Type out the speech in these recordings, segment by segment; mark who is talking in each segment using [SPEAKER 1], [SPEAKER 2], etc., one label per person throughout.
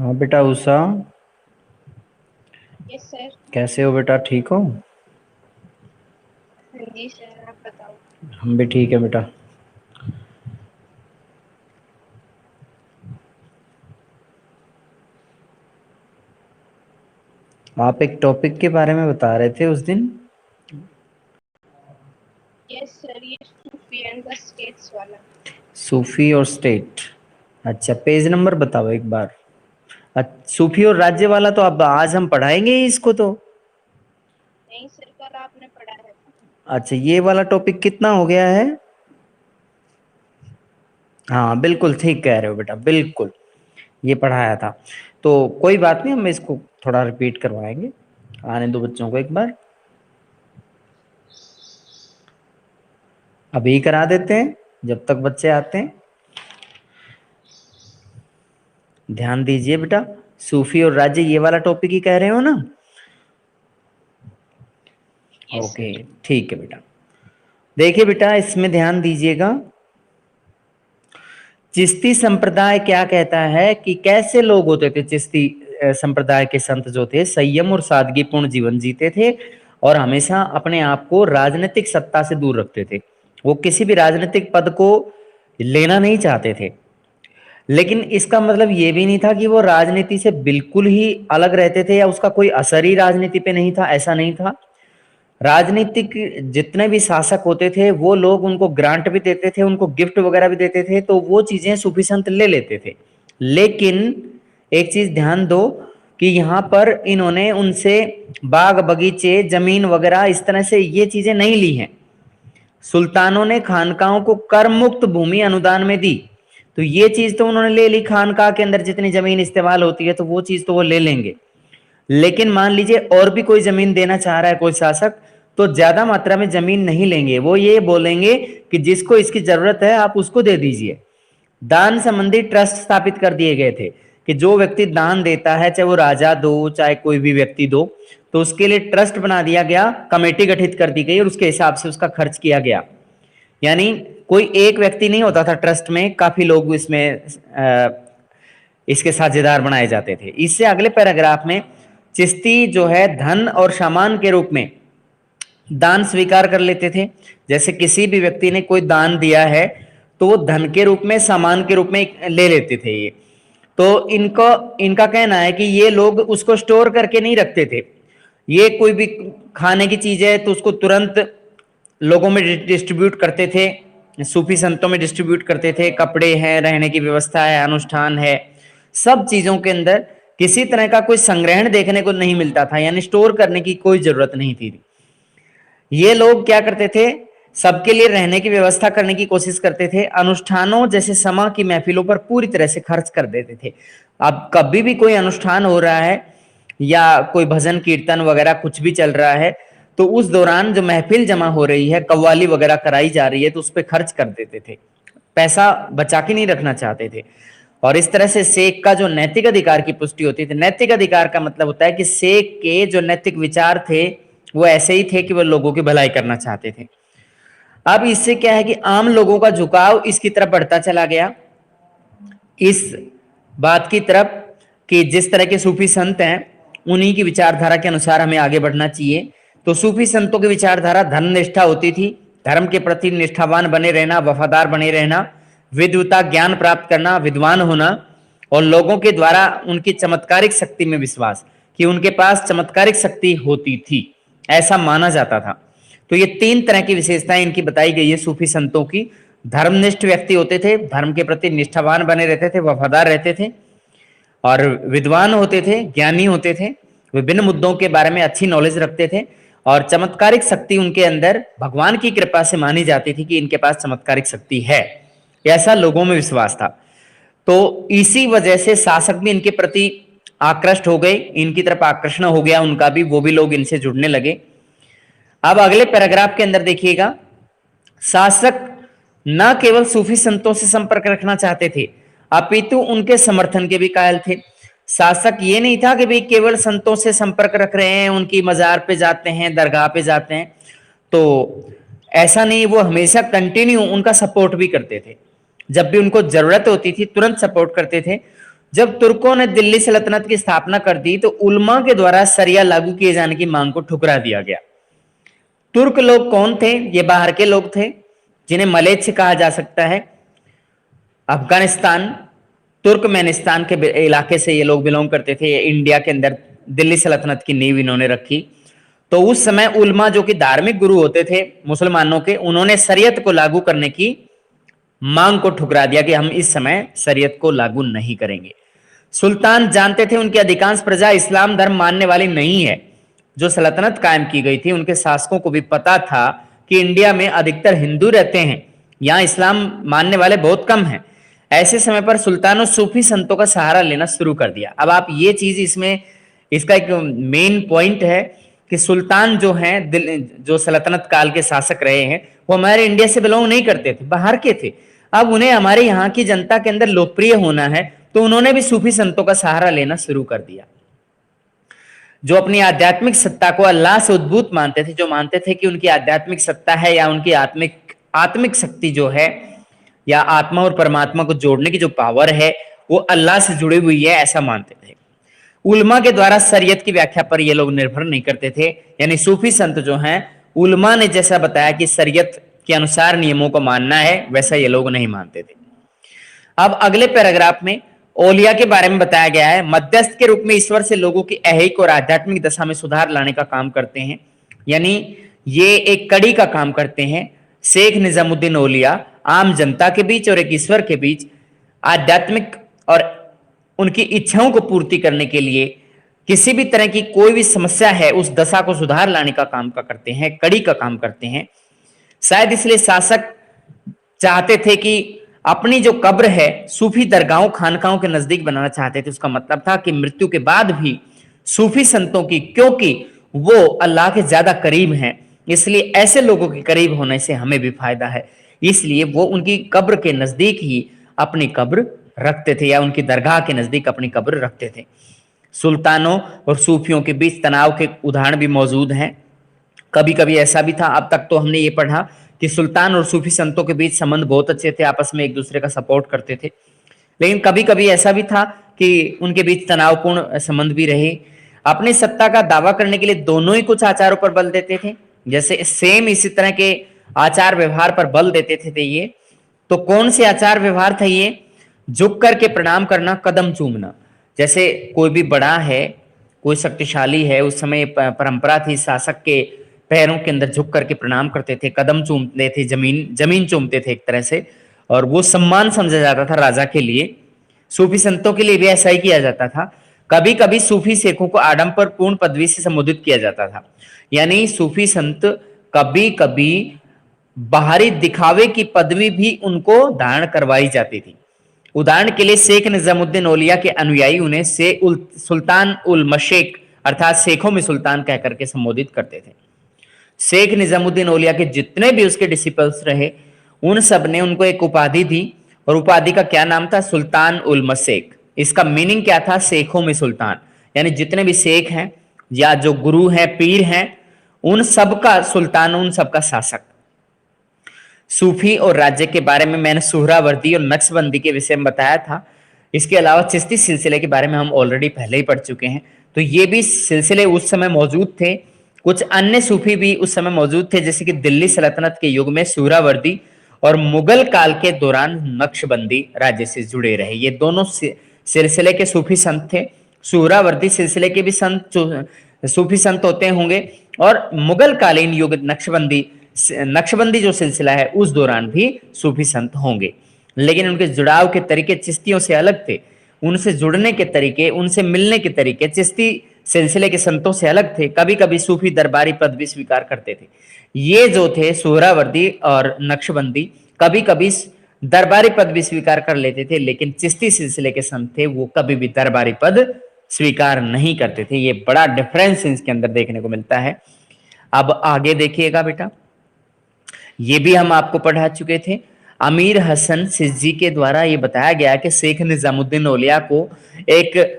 [SPEAKER 1] हाँ बेटा Usha,
[SPEAKER 2] yes sir.
[SPEAKER 1] कैसे हो बेटा? ठीक हो?
[SPEAKER 2] हाँ जी सर, आप बताओ।
[SPEAKER 1] हम भी ठीक है बेटा। आप एक टॉपिक के बारे में बता रहे थे उस दिन।
[SPEAKER 2] यस सर, ये सूफी एंड द स्टेट्स वाला।
[SPEAKER 1] सूफी और स्टेट। अच्छा, पेज नंबर बताओ एक बार। सूफी और राज्य वाला तो अब आज हम पढ़ाएंगे ही इसको तो।
[SPEAKER 2] नहीं सर, कल आपने पढ़ाया था।
[SPEAKER 1] अच्छा, ये वाला टॉपिक कितना हो गया है? हाँ बिल्कुल ठीक कह रहे हो बेटा, बिल्कुल ये पढ़ाया था। तो कोई बात नहीं, हम इसको थोड़ा रिपीट करवाएंगे। आने दो बच्चों को एक बार, अभी करा देते हैं जब तक बच्चे आते हैं। ध्यान दीजिए बेटा, सूफी और राज्य ये वाला टॉपिक ही कह रहे हो ना?
[SPEAKER 2] Yes
[SPEAKER 1] okay,
[SPEAKER 2] sir.
[SPEAKER 1] ठीक है बेटा। देखिए बेटा, इसमें ध्यान दीजिएगा। चिश्ती संप्रदाय क्या कहता है कि कैसे लोग होते थे चिश्ती संप्रदाय के संत जो थे, संयम और सादगीपूर्ण जीवन जीते थे और हमेशा अपने आप को राजनीतिक सत्ता से दूर रखते थे। वो किसी भी राजनीतिक पद को लेना नहीं चाहते थे। लेकिन इसका मतलब ये भी नहीं था कि वो राजनीति से बिल्कुल ही अलग रहते थे या उसका कोई असर ही राजनीति पे नहीं था, ऐसा नहीं था। राजनीतिक जितने भी शासक होते थे वो लोग उनको ग्रांट भी देते थे, उनको गिफ्ट वगैरह भी देते थे, तो वो चीजें सूफी संत ले लेते थे। लेकिन एक चीज ध्यान दो कि यहाँ पर इन्होंने उनसे बाग बगीचे जमीन वगैरह इस तरह से ये चीजें नहीं ली हैं। सुल्तानों ने खानकाहों को कर मुक्त भूमि अनुदान में दी, तो ये चीज तो उन्होंने ले ली। खानकाह के अंदर जितनी जमीन इस्तेमाल होती है तो वो चीज तो वो ले लेंगे। लेकिन मान लीजिए और भी कोई जमीन देना चाह रहा है कोई शासक, तो ज्यादा मात्रा में जमीन नहीं लेंगे। वो ये बोलेंगे कि जिसको इसकी जरूरत है आप उसको दे दीजिए। दान संबंधी ट्रस्ट स्थापित कर दिए गए थे कि जो व्यक्ति दान देता है, चाहे वो राजा दो चाहे कोई भी व्यक्ति दो, तो उसके लिए ट्रस्ट बना दिया गया, कमेटी गठित कर दी गई और उसके हिसाब से उसका खर्च किया गया। यानी कोई एक व्यक्ति नहीं होता था ट्रस्ट में, काफी लोग इसमें इसके साझेदार बनाए जाते थे। इससे अगले पैराग्राफ में चिश्ती जो है धन और सामान के रूप में दान स्वीकार कर लेते थे। जैसे किसी भी व्यक्ति ने कोई दान दिया है तो वो धन के रूप में, सामान के रूप में ले लेते थे ये। तो इनको इनका कहना है कि ये लोग उसको स्टोर करके नहीं रखते थे। ये कोई भी खाने की चीज है तो उसको तुरंत लोगों में डिस्ट्रीब्यूट करते थे, सूफी संतों में डिस्ट्रीब्यूट करते थे। कपड़े हैं, रहने की व्यवस्था है, अनुष्ठान है, सब चीजों के अंदर किसी तरह का कोई संग्रहण देखने को नहीं मिलता था, यानी स्टोर करने की कोई जरूरत नहीं थी। ये लोग क्या करते थे, सबके लिए रहने की व्यवस्था करने की कोशिश करते थे। अनुष्ठानों जैसे समा की महफिलों पर पूरी तरह से खर्च कर देते थे। अब कभी भी कोई अनुष्ठान हो रहा है या कोई भजन कीर्तन वगैरह कुछ भी चल रहा है, तो उस दौरान जो महफिल जमा हो रही है, कव्वाली वगैरह कराई जा रही है, तो उस पर खर्च कर देते थे। पैसा बचा के नहीं रखना चाहते थे। और इस तरह से शेख का जो नैतिक अधिकार की पुष्टि होती थी। नैतिक अधिकार का मतलब होता है कि शेख के जो नैतिक विचार थे वो ऐसे ही थे कि वो लोगों की भलाई करना चाहते थे। अब इससे क्या है कि आम लोगों का झुकाव इसकी तरफ बढ़ता चला गया, इस बात की तरफ कि जिस तरह के सूफी संत हैं उन्हीं की विचारधारा के अनुसार हमें आगे बढ़ना चाहिए। तो सूफी संतों की विचारधारा धर्मनिष्ठा होती थी। धर्म के प्रति निष्ठावान बने रहना, वफादार बने रहना, विद्वता ज्ञान प्राप्त करना, विद्वान होना, और लोगों के द्वारा उनकी चमत्कारिक शक्ति में विश्वास, कि उनके पास चमत्कारिक शक्ति होती थी, ऐसा माना जाता था। तो ये तीन तरह की विशेषताएं इनकी बताई गई है सूफी संतों की। धर्मनिष्ठ व्यक्ति होते थे, धर्म के प्रति निष्ठावान बने रहते थे, वफादार रहते थे, और विद्वान होते थे, ज्ञानी होते थे, विभिन्न मुद्दों के बारे में अच्छी नॉलेज रखते थे, और चमत्कारिक शक्ति उनके अंदर भगवान की कृपा से मानी जाती थी कि इनके पास चमत्कारिक शक्ति है, ऐसा लोगों में विश्वास था। तो इसी वजह से शासक भी इनके प्रति आकृष्ट हो गए, इनकी तरफ आकर्षण हो गया उनका भी, वो भी लोग इनसे जुड़ने लगे। अब अगले पैराग्राफ के अंदर देखिएगा, शासक न केवल सूफी संतों से संपर्क रखना चाहते थे अपितु उनके समर्थन के भी कायल थे। शासक ये नहीं था कि भाई केवल संतों से संपर्क रख रहे हैं, उनकी मजार पे जाते हैं, दरगाह पे जाते हैं, तो ऐसा नहीं, वो हमेशा कंटिन्यू उनका सपोर्ट भी करते थे। जब भी उनको जरूरत होती थी तुरंत सपोर्ट करते थे। जब तुर्कों ने दिल्ली सल्तनत की स्थापना कर दी तो उलमा के द्वारा शरिया लागू किए जाने की मांग को ठुकरा दिया गया। तुर्क लोग कौन थे? ये बाहर के लोग थे जिन्हें मलेच्छ कहा जा सकता है। अफगानिस्तान, तुर्कमेनिस्तान के इलाके से ये लोग बिलोंग करते थे। इंडिया के अंदर दिल्ली सल्तनत की नींव इन्होंने रखी। तो उस समय उलमा जो कि धार्मिक गुरु होते थे मुसलमानों के, उन्होंने शरीयत को लागू करने की मांग को ठुकरा दिया कि हम इस समय शरीयत को लागू नहीं करेंगे। सुल्तान जानते थे उनकी अधिकांश प्रजा इस्लाम धर्म मानने वाली नहीं है। जो सल्तनत कायम की गई थी उनके शासकों को भी पता था कि इंडिया में अधिकतर हिंदू रहते हैं, यहाँ इस्लाम मानने वाले बहुत कम हैं। ऐसे समय पर सुल्तानों सूफी संतों का सहारा लेना शुरू कर दिया। अब आप ये चीज इसमें, इसका एक मेन पॉइंट है कि सुल्तान जो हैं, जो सल्तनत काल के शासक रहे हैं, वो हमारे इंडिया से बिलोंग नहीं करते थे, बाहर के थे। अब उन्हें हमारे यहाँ की जनता के अंदर लोकप्रिय होना है, तो उन्होंने भी सूफी संतों का सहारा लेना शुरू कर दिया, जो अपनी आध्यात्मिक सत्ता को अल्लाह से उद्भूत मानते थे, जो मानते थे कि उनकी आध्यात्मिक सत्ता है या उनकी आत्मिक शक्ति जो है या आत्मा और परमात्मा को जोड़ने की जो पावर है वो अल्लाह से जुड़ी हुई है, ऐसा मानते थे। उलमा के द्वारा शरीयत की व्याख्या पर ये लोग निर्भर नहीं करते थे, यानी सूफी संत जो हैं, उलमा ने जैसा बताया कि शरीयत के अनुसार नियमों को मानना है, वैसा ये लोग नहीं मानते थे। अब अगले पैराग्राफ में औलिया के बारे में बताया गया है। मध्यस्थ के रूप में ईश्वर से लोगों की ऐहिक और आध्यात्मिक दशा में सुधार लाने का काम करते हैं, यानी ये एक कड़ी का काम करते हैं। शेख निजामुद्दीन औलिया आम जनता के बीच और एक ईश्वर के बीच आध्यात्मिक और उनकी इच्छाओं को पूर्ति करने के लिए किसी भी तरह की कोई भी समस्या है उस दशा को सुधार लाने का काम करते हैं, कड़ी का काम करते हैं। शायद इसलिए शासक चाहते थे कि अपनी जो कब्र है सूफी दरगाहों खानकाहों के नजदीक बनाना चाहते थे। उसका मतलब था कि मृत्यु के बाद भी सूफी संतों की, क्योंकि वो अल्लाह के ज्यादा करीब हैं, इसलिए ऐसे लोगों के करीब होने से हमें भी फायदा है, इसलिए वो उनकी कब्र के नजदीक ही अपनी कब्र रखते थे या उनकी दरगाह के नजदीक अपनी कब्र रखते थे। सुल्तानों और सूफियों के बीच तनाव के उदाहरण भी मौजूद हैं। कभी कभी ऐसा भी था, अब तक तो हमने ये पढ़ा कि सुल्तान और सूफी संतों के बीच संबंध बहुत अच्छे थे, आपस में एक दूसरे का सपोर्ट करते थे, लेकिन कभी कभी ऐसा भी था कि उनके बीच तनावपूर्ण संबंध भी रहे। अपनी सत्ता का दावा करने के लिए दोनों ही कुछ आचारों पर बल देते थे, जैसे सेम इसी तरह के आचार व्यवहार पर बल देते थे ये। तो कौन से आचार व्यवहार था ये? झुक करके प्रणाम करना, कदम चूमना। जैसे कोई भी बड़ा है, कोई शक्तिशाली है, उस समय परंपरा थी, शासक के पैरों के अंदर झुक करके प्रणाम करते थे, कदम चूमते थे, जमीन चूमते थे एक तरह से, और वो सम्मान समझा जाता था राजा के लिए। सूफी संतों के लिए भी ऐसा ही किया जाता था। कभी कभी सूफी शेखों को आडंबर पूर्ण पदवी से संबोधित किया जाता था, यानी सूफी संत कभी कभी बाहरी दिखावे की पदवी भी उनको धारण करवाई जाती थी। उदाहरण के लिए शेख निजामुद्दीन औलिया के अनुयायी उन्हें सुल्तान उल मशेक अर्थात शेखों में सुल्तान कहकर के संबोधित करते थे। शेख निजामुद्दीन औलिया के जितने भी उसके डिसिपल्स रहे, उन सब ने उनको एक उपाधि दी, और उपाधि का क्या नाम था? सुल्तान उल मशेक। इसका मीनिंग क्या था? शेखों में सुल्तान, यानी जितने भी शेख हैं या जो गुरु हैं, पीर हैं, उन सबका सुल्तान, उन सबका शासक। सूफी और राज्य के बारे में मैंने सुहरावर्दी और नक्शबंदी के विषय में बताया था। इसके अलावा चिश्ती सिलसिले के बारे में हम ऑलरेडी पहले ही पढ़ चुके हैं। तो ये भी सिलसिले उस समय मौजूद थे। कुछ अन्य सूफी भी उस समय मौजूद थे, जैसे कि दिल्ली सल्तनत के युग में सुहरावर्दी और मुगल काल के दौरान नक्शबंदी राज्य से जुड़े रहे। ये दोनों सिलसिले के सूफी संत थे। सुहरावर्दी सिलसिले के भी सूफी संत होते होंगे, और मुगल कालीन युग नक्शबंदी जो सिलसिला है उस दौरान भी सूफी संत होंगे, लेकिन उनके जुड़ाव के तरीके चिश्तियों से अलग थे। उनसे जुड़ने के तरीके, उनसे मिलने के तरीके चिश्ती सिलसिले के संतों से अलग थे। कभी कभी सूफी दरबारी पद भी स्वीकार करते थे। ये जो थे सुहरावर्दी और नक्शबंदी, कभी कभी दरबारी पद भी स्वीकार कर लेते थे, लेकिन चिश्ती सिलसिले के संत थे वो कभी भी दरबारी पद स्वीकार नहीं करते थे। ये बड़ा डिफरेंस इसके अंदर देखने को मिलता है। अब आगे देखिएगा बेटा, ये भी हम आपको पढ़ा चुके थे। अमीर हसन सिज्जी के द्वारा ये बताया गया कि शेख निजामुद्दीन औलिया को एक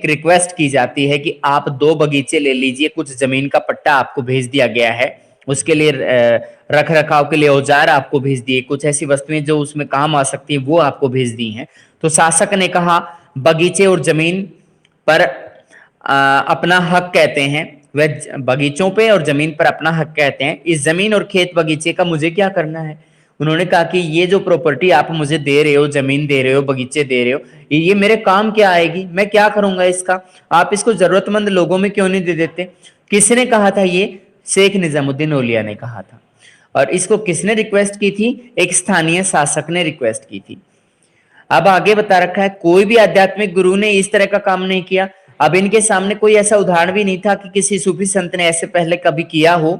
[SPEAKER 1] रिक्वेस्ट की जाती है कि आप 2 बगीचे ले लीजिए, कुछ जमीन का पट्टा आपको भेज दिया गया है, उसके लिए रख रखाव के लिए औजार आपको भेज दिए, कुछ ऐसी वस्तुएं जो उसमें काम आ सकती है वो आपको भेज दी हैं। तो शासक ने कहा बगीचे और जमीन पर अपना हक कहते हैं, वह बगीचों पे और जमीन पर अपना हक कहते हैं, इस जमीन और खेत बगीचे का मुझे क्या करना है। उन्होंने कहा कि ये जो प्रॉपर्टी आप मुझे दे रहे हो, जमीन दे रहे हो, बगीचे दे रहे हो, ये मेरे काम क्या आएगी, मैं क्या करूंगा इसका, आप इसको जरूरतमंद लोगों में क्यों नहीं दे देते। किसने कहा था ये, शेख निजामुद्दीन औलिया ने कहा था। और इसको किसने रिक्वेस्ट की थी, एक स्थानीय शासक ने रिक्वेस्ट की थी। अब आगे बता रखा है कोई भी आध्यात्मिक गुरु ने इस तरह का काम नहीं किया। अब इनके सामने कोई ऐसा उदाहरण भी नहीं था कि किसी सूफी संत ने ऐसे पहले कभी किया हो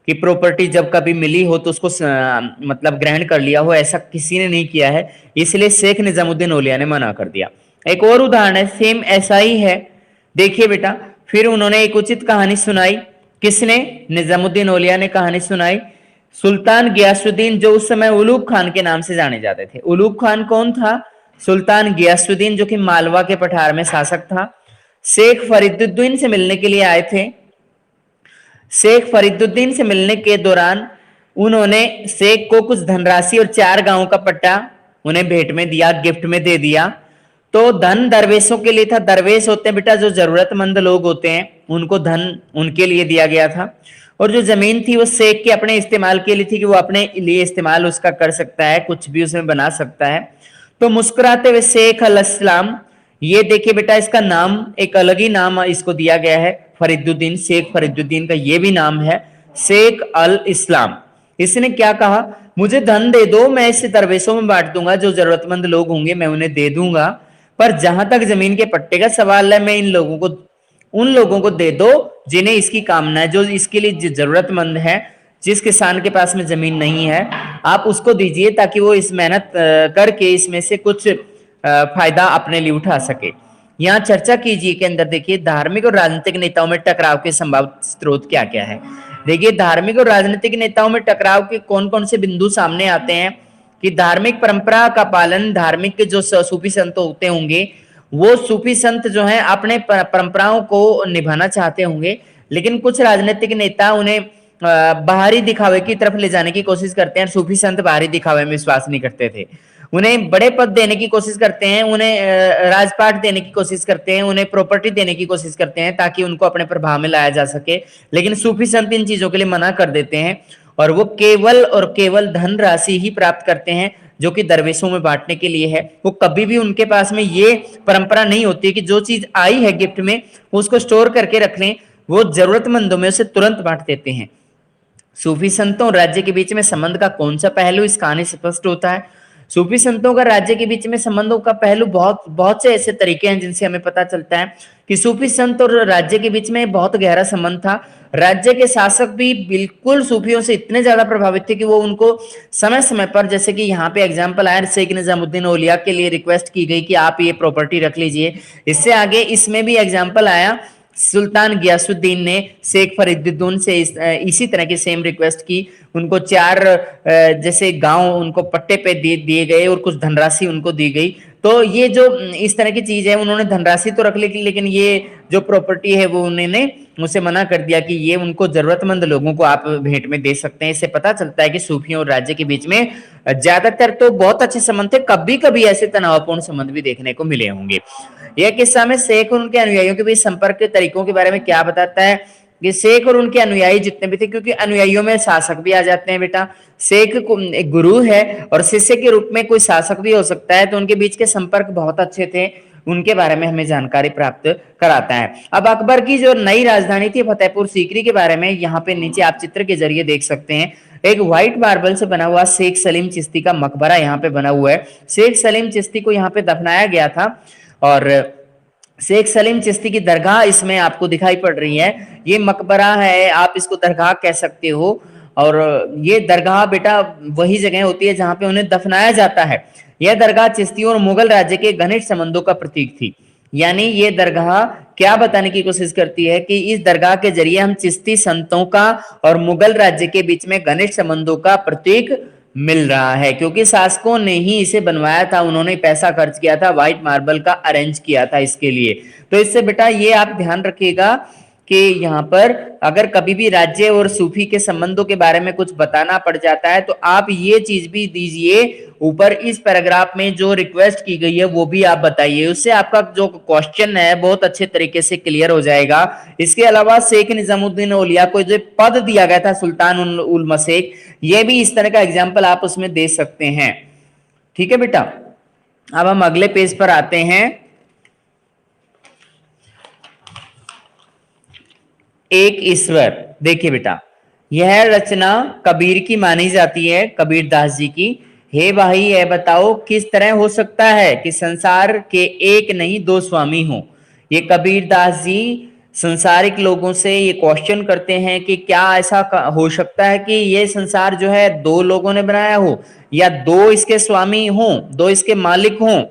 [SPEAKER 1] कि प्रॉपर्टी जब कभी मिली हो तो उसको मतलब ग्रहण कर लिया हो, ऐसा किसी ने नहीं किया है। इसलिए शेख निजामुद्दीन औलिया ने मना कर दिया। एक और उदाहरण है, सेम ऐसा ही है, देखिए बेटा। फिर उन्होंने एक उचित कहानी सुनाई। किसने, निजामुद्दीन औलिया ने कहानी सुनाई। सुल्तान गियासुद्दीन, जो उस समय उलूग खान के नाम से जाने जाते थे। उलूग खान कौन था, सुल्तान गियासुद्दीन, जो कि मालवा के पठार में शासक था। शेख फरीदुद्दीन से मिलने के लिए आए थे। शेख फरीदुद्दीन से मिलने के दौरान उन्होंने शेख को कुछ धनराशि और 4 गांवों का पट्टा उन्हें भेंट में दिया, गिफ्ट में दे दिया। तो धन दरवेशों के लिए था। दरवेश होते हैं बेटा जो जरूरतमंद लोग होते हैं, उनको धन उनके लिए दिया गया था। और जो जमीन थी वो शेख के अपने इस्तेमाल के लिए थी कि वो अपने लिए इस्तेमाल उसका कर सकता है, कुछ भी उसमें बना सकता है। तो मुस्कुराते हुए शेख अल इस्लाम, ये देखिए बेटा इसका नाम एक अलग ही नाम इसको दिया गया है, फरीदुद्दीन, शेख फरीदुद्दीन का ये भी नाम है, शेख अल इस्लाम। इसने क्या कहा, मुझे धन दे दो, मैं इसे दरवेशों में बांट दूंगा, जो जरूरतमंद लोग होंगे मैं उन्हें दे दूंगा। पर जहां तक जमीन के पट्टे का सवाल है, मैं इन लोगों को, उन लोगों को दे दो जिन्हें इसकी कामना है, जो इसके लिए जरूरतमंद है। जिस किसान के पास में जमीन नहीं है आप उसको दीजिए, ताकि वो इस मेहनत करके इसमें से कुछ फायदा अपने लिए उठा सके। यहाँ चर्चा कीजिए के अंदर देखिए धार्मिक और राजनीतिक नेताओं में टकराव के संभावित स्रोत क्या क्या है। देखिए धार्मिक और राजनीतिक नेताओं में टकराव के कौन कौन से बिंदु सामने आते हैं कि धार्मिक परंपरा का पालन, धार्मिक जो सूफी संत होते होंगे, वो सूफी संत जो हैं अपने परंपराओं को निभाना चाहते होंगे, लेकिन कुछ राजनीतिक नेता उन्हें बाहरी दिखावे की तरफ ले जाने की कोशिश करते हैं। सूफी संत बाहरी दिखावे में विश्वास नहीं करते थे। उन्हें बड़े पद देने की कोशिश करते हैं, उन्हें राजपाट देने की कोशिश करते हैं, उन्हें प्रॉपर्टी देने की कोशिश करते हैं ताकि उनको अपने प्रभाव में लाया जा सके। लेकिन सूफी संत इन चीजों के लिए मना कर देते हैं और वो केवल और केवल धन राशि ही प्राप्त करते हैं जो कि दरवेशों में बांटने के लिए है। वो कभी भी उनके पास में ये परंपरा नहीं होती कि जो चीज आई है गिफ्ट में उसको स्टोर करके रख लें, वो जरूरतमंदों में उसे तुरंत बांट देते हैं। सूफी संतों और राज्य के बीच में संबंध का कौन सा पहलू इस कहानी से स्पष्ट होता है। सूफी संतों का राज्य के बीच में संबंधों का पहलू बहुत से ऐसे तरीके हैं जिनसे हमें पता चलता है कि सूफी संत और राज्य के बीच में बहुत गहरा संबंध था। राज्य के शासक भी बिल्कुल सूफियों से इतने ज्यादा प्रभावित थे कि वो उनको समय समय पर, जैसे कि यहाँ पे एग्जाम्पल आया शेख निजामुद्दीन औलिया के लिए रिक्वेस्ट की गई कि आप ये प्रॉपर्टी रख लीजिए। इससे आगे इसमें भी एग्जाम्पल आया, सुल्तान गियासुद्दीन ने शेख फरीदुद्दीन से इसी तरह की सेम रिक्वेस्ट की। उनको 4 जैसे गांव उनको पट्टे पे दिए गए और कुछ धनराशि उनको दी गई। तो ये जो इस तरह की चीज है, उन्होंने धनराशि तो रख ली लेकिन ये जो प्रॉपर्टी है वो उन्होंने मुझसे मना कर दिया कि ये उनको जरूरतमंद लोगों को आप भेंट में दे सकते हैं। इससे पता चलता है कि सूफियों और राज्य के बीच में ज्यादातर तो बहुत अच्छे संबंध थे, कभी कभी ऐसे तनावपूर्ण संबंध भी देखने को मिले होंगे। यह किस्सा में शेख और उनके अनुयायियों के बीच संपर्क के तरीकों के बारे में क्या बताता है कि शेख और उनके अनुयायी जितने भी थे, क्योंकि अनुयायियों में शासक भी आ जाते हैं बेटा, शेख एक गुरु है और शिष्य के रूप में कोई शासक भी हो सकता है, तो उनके बीच के संपर्क बहुत अच्छे थे। उनके बारे में हमें जानकारी प्राप्त कराता है। अब अकबर की जो नई राजधानी थी फतेहपुर सीकरी के बारे में यहाँ पे नीचे आप चित्र के जरिए देख सकते हैं। एक व्हाइट मार्बल से बना हुआ शेख सलीम चिश्ती का मकबरा यहाँ पे बना हुआ है। शेख सलीम चिश्ती को यहाँ पे दफनाया गया था और शेख सलीम चिश्ती की दरगाह इसमें आपको दिखाई पड़ रही है। ये मकबरा है, आप इसको दरगाह कह सकते हो। और ये दरगाह बेटा वही जगह होती है जहां पे उन्हें दफनाया जाता है। यह दरगाह चिश्तियों और मुगल राज्य के घनिष्ठ संबंधों का प्रतीक थी। यानी ये दरगाह क्या बताने की कोशिश करती है कि इस दरगाह के जरिए हम चिश्ती संतों का और मुगल राज्य के बीच में घनिष्ठ संबंधों का प्रतीक मिल रहा है, क्योंकि शासकों ने ही इसे बनवाया था, उन्होंने पैसा खर्च किया था, व्हाइट मार्बल का अरेंज किया था इसके लिए। तो इससे बेटा ये आप ध्यान रखिएगा कि यहाँ पर अगर कभी भी राज्य और सूफी के संबंधों के बारे में कुछ बताना पड़ जाता है तो आप ये चीज भी दीजिए, ऊपर इस पैराग्राफ में जो रिक्वेस्ट की गई है वो भी आप बताइए, उससे आपका जो क्वेश्चन है बहुत अच्छे तरीके से क्लियर हो जाएगा। इसके अलावा शेख निजामुद्दीन औलिया को जो पद दिया गया था सुल्तान उल मशेख, ये भी इस तरह का एग्जाम्पल आप उसमें दे सकते हैं। ठीक है बेटा, अब हम अगले पेज पर आते हैं। एक ईश्वर, देखिए बेटा यह रचना कबीर की मानी जाती है, कबीर दास जी की। हे भाई ये बताओ किस तरह हो सकता है कि संसार के एक नहीं दो स्वामी हो। ये कबीर दास जी संसारिक लोगों से ये क्वेश्चन करते हैं कि क्या ऐसा हो सकता है कि ये संसार जो है दो लोगों ने बनाया हो, या दो इसके स्वामी हों, दो इसके मालिक हों।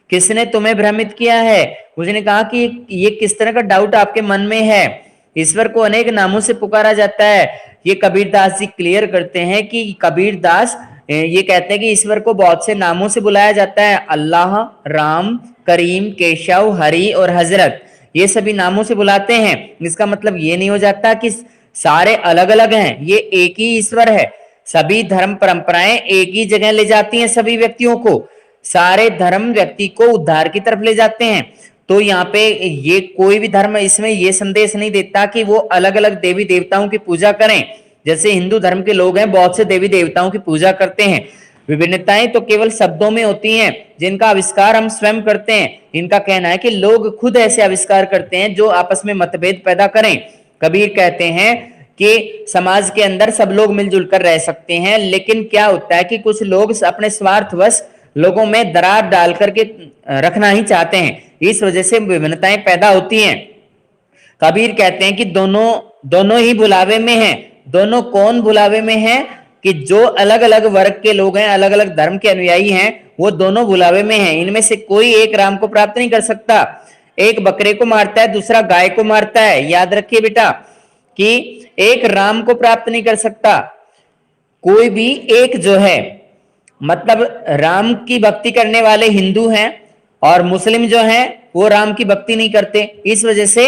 [SPEAKER 1] किसने तुम्हें भ्रमित किया है? उसने कहा कि ये किस तरह का डाउट आपके मन में है। ईश्वर को अनेक नामों से पुकारा जाता है। ये कबीरदास जी क्लियर करते हैं कि कबीरदास ये कहते हैं कि ईश्वर को बहुत से नामों से बुलाया जाता है, अल्लाह, राम, करीम, केशव, हरि और हजरत, ये सभी नामों से बुलाते हैं। इसका मतलब ये नहीं हो जाता कि सारे अलग अलग हैं, ये एक ही ईश्वर है। सभी धर्म परंपराएं एक ही जगह ले जाती हैं सभी व्यक्तियों को, सारे धर्म व्यक्ति को उद्धार की तरफ ले जाते हैं। तो यहाँ पे ये कोई भी धर्म इसमें ये संदेश नहीं देता कि वो अलग अलग देवी देवताओं की पूजा करें। जैसे हिंदू धर्म के लोग हैं, बहुत से देवी देवताओं की पूजा करते हैं। विभिन्नताएं तो केवल शब्दों में होती हैं, जिनका आविष्कार हम स्वयं करते हैं। इनका कहना है कि लोग खुद ऐसे आविष्कार करते हैं जो आपस में मतभेद पैदा करें। कबीर कहते हैं कि समाज के अंदर सब लोग मिलजुल कर रह सकते हैं, लेकिन क्या होता है कि कुछ लोग अपने स्वार्थवश लोगों में दरार डाल करके रखना ही चाहते हैं, इस वजह से विभिन्नताएं पैदा होती हैं। कबीर कहते हैं कि दोनों ही बुलावे में हैं। दोनों कौन बुलावे में हैं? कि जो अलग अलग वर्ग के लोग हैं, अलग अलग धर्म के अनुयायी हैं, वो दोनों बुलावे में हैं। इनमें से कोई एक राम को प्राप्त नहीं कर सकता। एक बकरे को मारता है, दूसरा गाय को मारता है। याद रखिए बेटा कि एक राम को प्राप्त नहीं कर सकता कोई भी एक जो है, मतलब राम की भक्ति करने वाले हिंदू हैं और मुस्लिम जो हैं वो राम की भक्ति नहीं करते। इस वजह से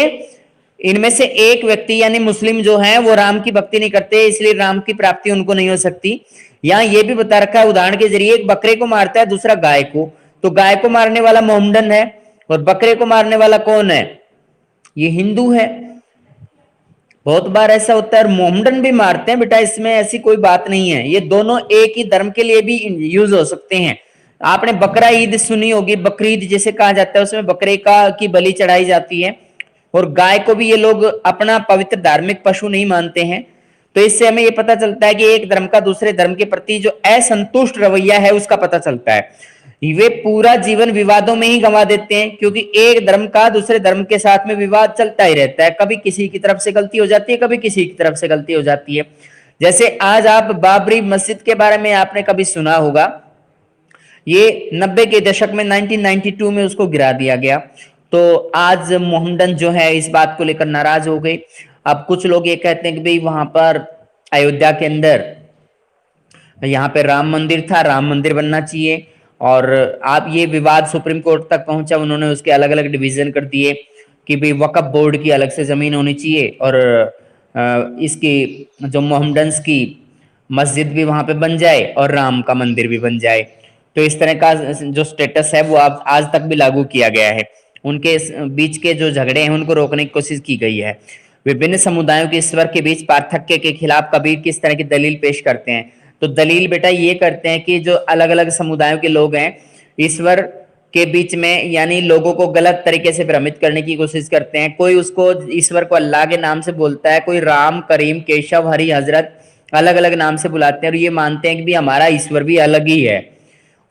[SPEAKER 1] इनमें से एक व्यक्ति यानी मुस्लिम जो है वो राम की भक्ति नहीं करते, इसलिए राम की प्राप्ति उनको नहीं हो सकती। यहाँ ये भी बता रखा है उदाहरण के जरिए, एक बकरे को मारता है, दूसरा गाय को। तो गाय को मारने वाला मोहम्मदन है और बकरे को मारने वाला कौन है? ये हिंदू है। बहुत बार ऐसा होता है, मोहम्मदन भी मारते हैं बेटा, इसमें ऐसी कोई बात नहीं है। ये दोनों एक ही धर्म के लिए भी यूज हो सकते हैं। आपने बकरा ईद सुनी होगी, बकरीद जैसे कहा जाता है, उसमें बकरे की बलि चढ़ाई जाती है। और गाय को भी ये लोग अपना पवित्र धार्मिक पशु नहीं मानते हैं। तो इससे हमें ये पता चलता है कि एक धर्म का दूसरे धर्म के प्रति जो असंतुष्ट रवैया है उसका पता चलता है। वे पूरा जीवन विवादों में ही गंवा देते हैं, क्योंकि एक धर्म का दूसरे धर्म के साथ में विवाद चलता ही रहता है। कभी किसी की तरफ से गलती हो जाती है, कभी किसी की तरफ से गलती हो जाती है। जैसे आज आप बाबरी मस्जिद के बारे में आपने कभी सुना होगा, ये 90 के दशक में 1992 में उसको गिरा दिया गया। तो आज मोहम्मदन जो है इस बात को लेकर नाराज हो गए। अब कुछ लोग ये कहते हैं कि भाई वहां पर अयोध्या के अंदर यहाँ पे राम मंदिर था, राम मंदिर बनना चाहिए। और आप ये विवाद सुप्रीम कोर्ट तक पहुंचा, उन्होंने उसके अलग अलग डिवीजन कर दिए कि भाई वक्फ बोर्ड की अलग से जमीन होनी चाहिए और इसकी जो मोहम्मदन्स की मस्जिद भी वहां पे बन जाए और राम का मंदिर भी बन जाए। तो इस तरह का जो स्टेटस है वो आज तक भी लागू किया गया है। उनके बीच के जो झगड़े हैं उनको रोकने की कोशिश की गई है। विभिन्न समुदायों के ईश्वर के बीच पार्थक्य के खिलाफ कबीर किस तरह की दलील पेश करते हैं? तो दलील बेटा ये करते हैं कि जो अलग अलग समुदायों के लोग हैं ईश्वर के बीच में यानी लोगों को गलत तरीके से भ्रमित करने की कोशिश करते हैं। कोई उसको ईश्वर को अल्लाह के नाम से बोलता है, कोई राम, करीम, केशव, हरि, हजरत अलग अलग नाम से बुलाते हैं और ये मानते हैं कि भी हमारा ईश्वर भी अलग ही है।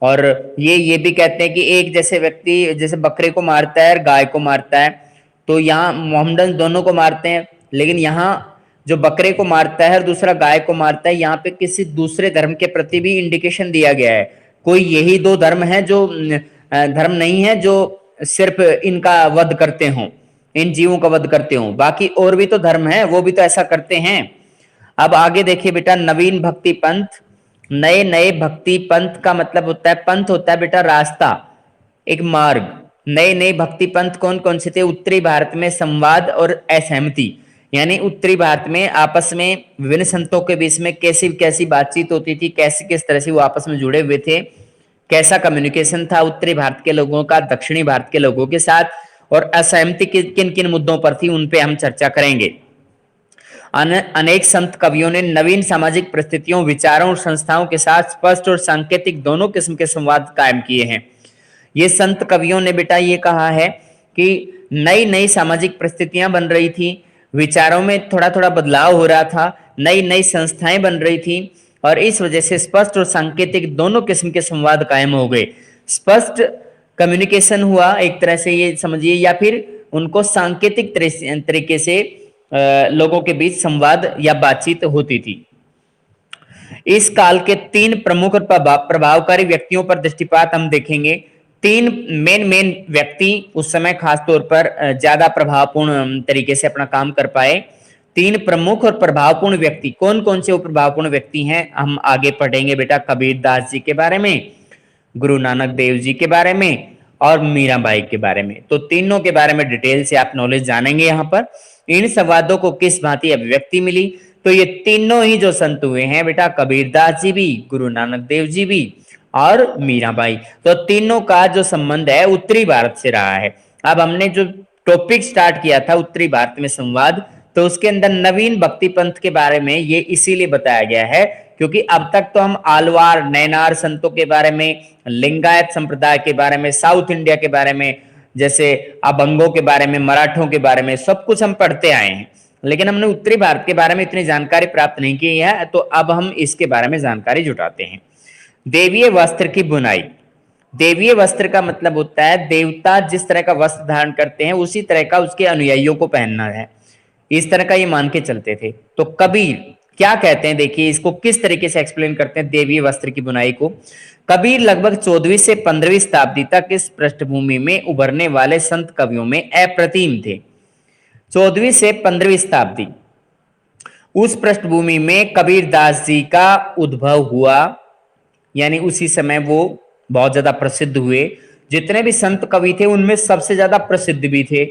[SPEAKER 1] और ये भी कहते हैं कि एक जैसे व्यक्ति जैसे बकरे को मारता है और गाय को मारता है, तो यहाँ मोहम्मदन दोनों को मारते हैं, लेकिन यहाँ जो बकरे को मारता है और दूसरा गाय को मारता है, यहाँ पे किसी दूसरे धर्म के प्रति भी इंडिकेशन दिया गया है। कोई यही दो धर्म है जो धर्म नहीं है जो सिर्फ इनका वध करते हों, इन जीवों का वध करते हों, बाकी और भी तो धर्म है, वो भी तो ऐसा करते हैं। अब आगे देखिए बेटा, नवीन भक्ति पंथ। नए नए भक्ति पंथ का मतलब होता है, पंथ होता है बेटा रास्ता, एक मार्ग। नए नए भक्ति पंथ कौन कौन से थे? उत्तरी भारत में संवाद और असहमति, यानी उत्तरी भारत में आपस में विभिन्न संतों के बीच में कैसी कैसी बातचीत होती थी, कैसे किस तरह से वो आपस में जुड़े हुए थे, कैसा कम्युनिकेशन था उत्तरी भारत के लोगों का दक्षिणी भारत के लोगों के साथ, और असहमति किन किन मुद्दों पर थी उन पे हम चर्चा करेंगे। अनेक संत कवियों ने नवीन सामाजिक परिस्थितियों, विचारों और संस्थाओं के साथ स्पष्ट और सांकेतिक दोनों किस्म के संवाद कायम किए हैं। ये संत कवियों ने बेटा ये कहा है कि नई नई सामाजिक परिस्थितियां बन रही थी, विचारों में थोड़ा थोड़ा बदलाव हो रहा था, नई नई संस्थाएं बन रही थी, और इस वजह से स्पष्ट और सांकेतिक दोनों किस्म के संवाद कायम हो गए। स्पष्ट कम्युनिकेशन हुआ एक तरह से ये समझिए, या फिर उनको सांकेतिक तरीके से लोगों के बीच संवाद या बातचीत होती थी। इस काल के तीन प्रमुख और प्रभावकारी व्यक्तियों पर दृष्टिपात हम देखेंगे। तीन मेन व्यक्ति उस समय खास तौर पर ज्यादा प्रभावपूर्ण तरीके से अपना काम कर पाए। तीन प्रमुख और प्रभावपूर्ण व्यक्ति कौन कौन से वो प्रभावपूर्ण व्यक्ति हैं हम आगे पढ़ेंगे बेटा। कबीर दास जी के बारे में, गुरु नानक देव जी के बारे में और मीराबाई के बारे में। तो तीनों के बारे में डिटेल से आप नॉलेज जानेंगे। यहाँ पर इन संवादों को किस भांति अभिव्यक्ति मिली, तो ये तीनों ही जो संत हुए हैं बेटा, कबीरदास जी भी, गुरु नानक देव जी भी और मीराबाई, तो तीनों का जो संबंध है उत्तरी भारत से रहा है। अब हमने जो टॉपिक स्टार्ट किया था उत्तरी भारत में संवाद, तो उसके अंदर नवीन भक्ति पंथ के बारे में ये इसीलिए बताया गया है क्योंकि अब तक तो हम आलवार नैनार संतों के बारे में, लिंगायत संप्रदाय के बारे में, साउथ इंडिया के बारे में, जैसे अभंगों के बारे में, मराठों के बारे में सब कुछ हम पढ़ते आए हैं, लेकिन हमने उत्तरी भारत के बारे में इतनी जानकारी प्राप्त नहीं की है। तो अब हम इसके बारे में जानकारी जुटाते हैं। देवीय वस्त्र की बुनाई। देवीय वस्त्र का मतलब होता है देवता जिस तरह का वस्त्र धारण करते हैं उसी तरह का उसके अनुयायियों को पहनना है, इस तरह का ये मान के चलते थे। तो कबीर क्या कहते हैं, देखिए इसको किस तरीके से एक्सप्लेन करते हैं देवीय वस्त्र की बुनाई को। कबीर लगभग 14वीं से 15वीं शताब्दी तक इस पृष्ठभूमि में उभरने वाले संत कवियों में अप्रतिम थे। 14वीं से 15वीं शताब्दी, उस पृष्ठभूमि में कबीरदास जी का उद्भव हुआ, यानी उसी समय वो बहुत ज्यादा प्रसिद्ध हुए। जितने भी संत कवि थे उनमें सबसे ज्यादा प्रसिद्ध भी थे,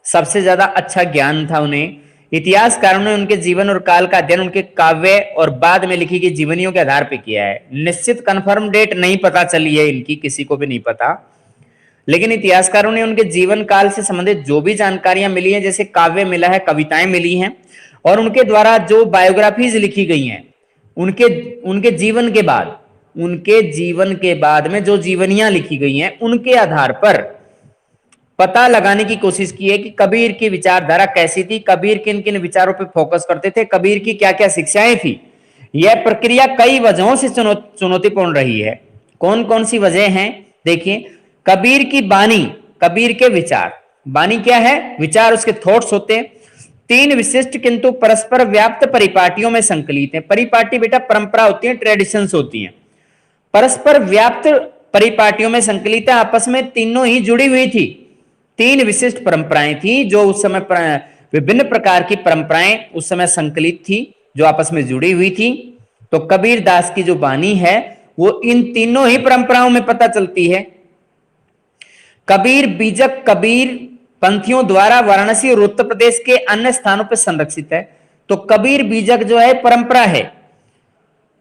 [SPEAKER 1] सबसे ज्यादा अच्छा ज्ञान था उन्हें। इतिहासकारों ने उनके जीवन और काल का अध्ययन उनके काव्य और बाद में लिखी गई जीवनियों के आधार पर किया है। निश्चित कंफर्म डेट नहीं पता चली है इनकी, किसी को भी नहीं पता, लेकिन इतिहासकारों ने उनके जीवन काल से संबंधित जो भी जानकारियां मिली हैं, जैसे काव्य मिला है, कविताएं मिली हैं, और उनके द्वारा जो बायोग्राफीज लिखी गई हैं उनके जीवन के बाद में जो जीवनियां लिखी गई हैं उनके आधार पर पता लगाने की कोशिश की है कि कबीर की विचारधारा कैसी थी, कबीर किन किन विचारों पर फोकस करते थे, कबीर की क्या क्या शिक्षाएं थी। यह प्रक्रिया कई वजहों से चुनौतीपूर्ण रही है। कौन कौन सी वजह हैं, देखिए। कबीर की बानी, कबीर के विचार, बानी क्या है, विचार, उसके थॉट्स होते हैं। तीन विशिष्ट किंतु परस्पर व्याप्त परिपाटियों में संकलित हैं। परिपाटी बेटा परंपरा होती है, ट्रेडिशंस होती हैं। परस्पर व्याप्त परिपाटियों में संकलित है, आपस में तीनों ही जुड़ी हुई थी। तीन विशिष्ट परंपराएं थी जो उस समय, विभिन्न प्रकार की परंपराएं उस समय संकलित थी जो आपस में जुड़ी हुई थी। तो कबीर दास की जो बानी है वो इन तीनों ही परंपराओं में पता चलती है। कबीर बीजक कबीर पंथियों द्वारा वाराणसी और उत्तर प्रदेश के अन्य स्थानों पर संरक्षित है। तो कबीर बीजक जो है परंपरा है।